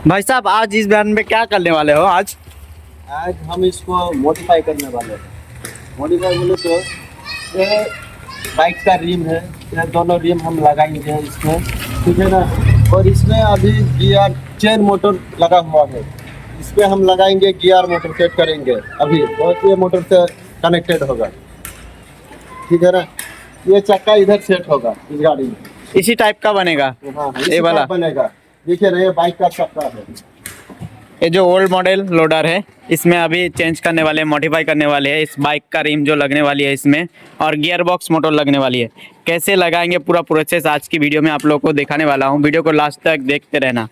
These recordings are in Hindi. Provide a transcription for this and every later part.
भाई साहब आज इस बयान में क्या करने वाले हो आज? आज हम इसको मॉडिफाई करने वाले हैं। मॉडिफाई बोले तो ये बाइक का रिम है, ये दोनों रिम हम लगाएंगे इसमें, ठीक है ना। और इसमें अभी गियर चेन मोटर लगा हुआ है, इस पर हम लगाएंगे गियर मोटर सेट करेंगे अभी, और ये मोटर से कनेक्टेड होगा, ठीक है ना। ये चक्का इधर सेट होगा इस गाड़ी में, इसी टाइप का बनेगा। हाँ ये वाला बनेगा। देखिए ना, ये बाइक का चक्का है। ये जो ओल्ड मॉडल लोडर है इसमें अभी चेंज करने वाले हैं, मॉडिफाई करने वाले हैं। इस बाइक का रिम जो लगने वाली है इसमें, और गियर बॉक्स मोटर लगने वाली है। कैसे लगाएंगे पूरा प्रोसेस आज की वीडियो में आप लोगों को दिखाने वाला हूँ, वीडियो को लास्ट तक देखते रहना।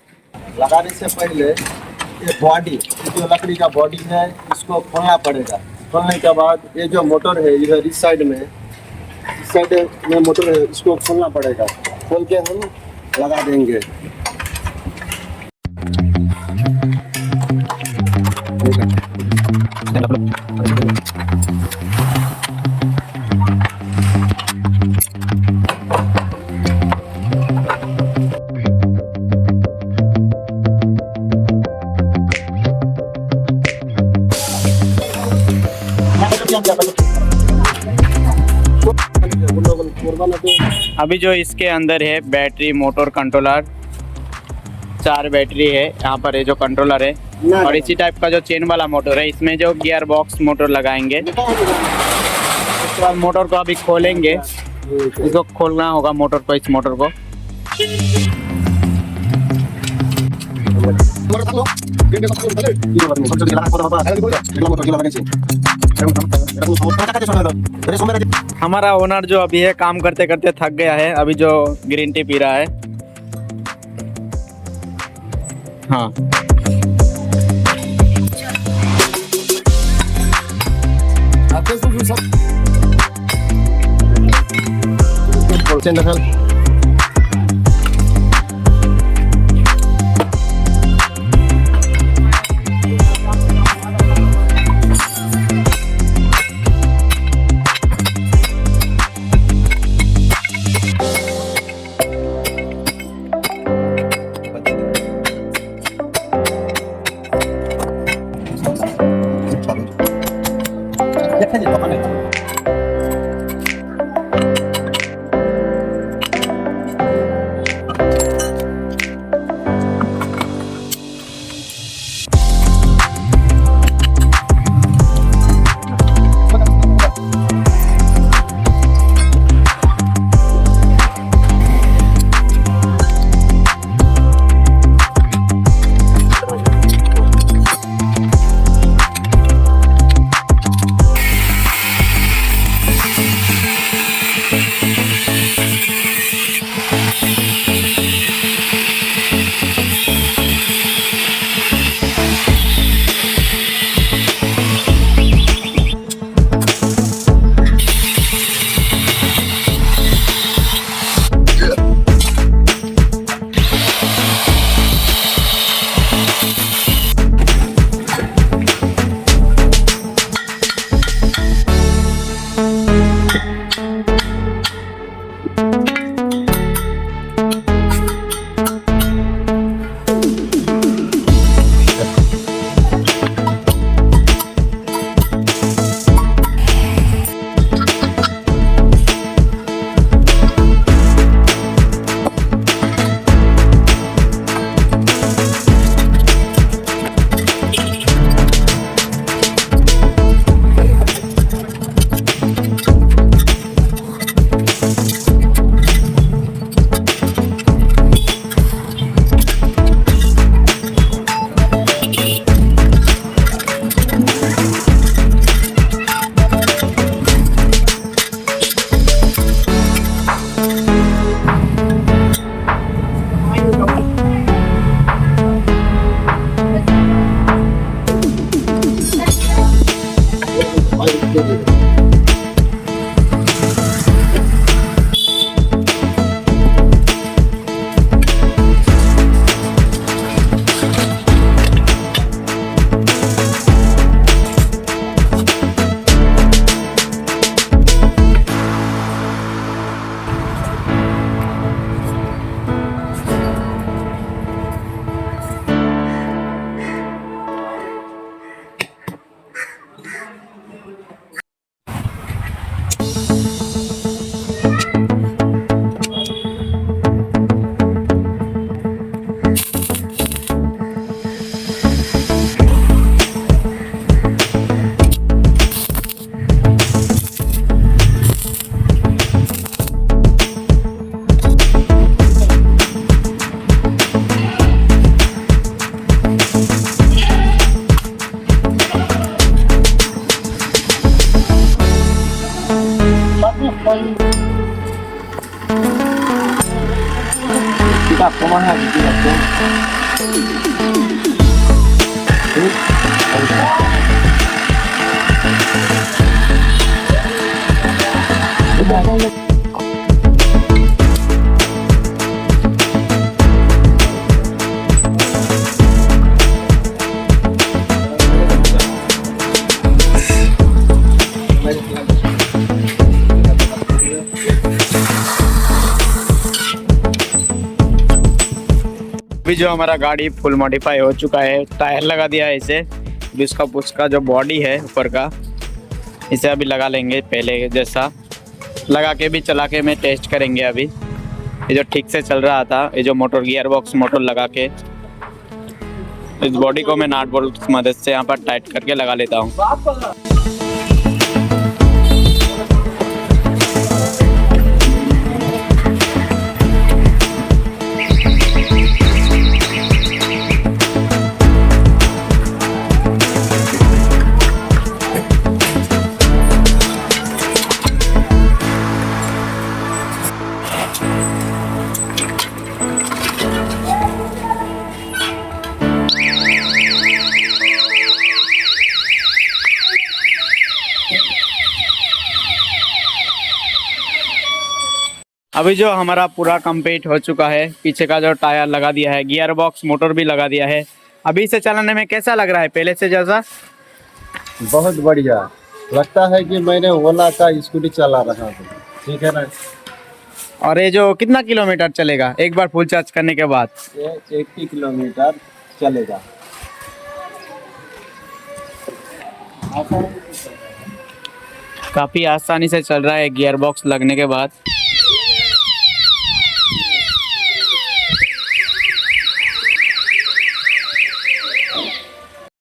लगाने से पहले ये बॉडी, जो लकड़ी का बॉडी है, इसको खोलना पड़ेगा। खोलने के बाद ये जो मोटर है इधर इस साइड में मोटर है, इसको खोलना पड़ेगा। खोल के हम लगा देंगे। अभी जो इसके अंदर है बैटरी, मोटर, कंट्रोलर, 4 बैटरी है यहाँ पर। ये जो कंट्रोलर है और इसी टाइप का जो चेन वाला मोटर है, इसमें जो गियर बॉक्स मोटर लगाएंगे। उसके बाद मोटर को अभी खोलेंगे, इसको खोलना होगा मोटर को, इस मोटर को। हमारा ओनर जो अभी है काम करते करते थक गया है, अभी जो ग्रीन टी पी रहा है। हाँ, यामाहा भी रखते हैं। अभी जो हमारा गाड़ी फुल मॉडिफाई हो चुका है, टायर लगा दिया है इसे। अभी उसका जो बॉडी है ऊपर का, इसे अभी लगा लेंगे पहले जैसा। लगा के भी चला के मैं टेस्ट करेंगे अभी। ये जो ठीक से चल रहा था, ये जो मोटर गियर बॉक्स मोटर लगा के, इस बॉडी को मैं नाट बोल्ट की मदद से यहाँ पर टाइट करके लगा लेता हूँ। अभी जो हमारा पूरा कंप्लीट हो चुका है, पीछे का जो टायर लगा दिया है, गियर बॉक्स मोटर भी लगा दिया है। अभी इसे चलाने में कैसा लग रहा है पहले से जैसा? बहुत बढ़िया लगता है कि मैंने ओला का स्कूटी चला रहा हूँ, ठीक है ना। और ये जो कितना किलोमीटर चलेगा एक बार फुल चार्ज करने के बाद? ये 80 किलोमीटर चलेगा। काफ़ी आसानी से चल रहा है गियर बॉक्स लगने के बाद।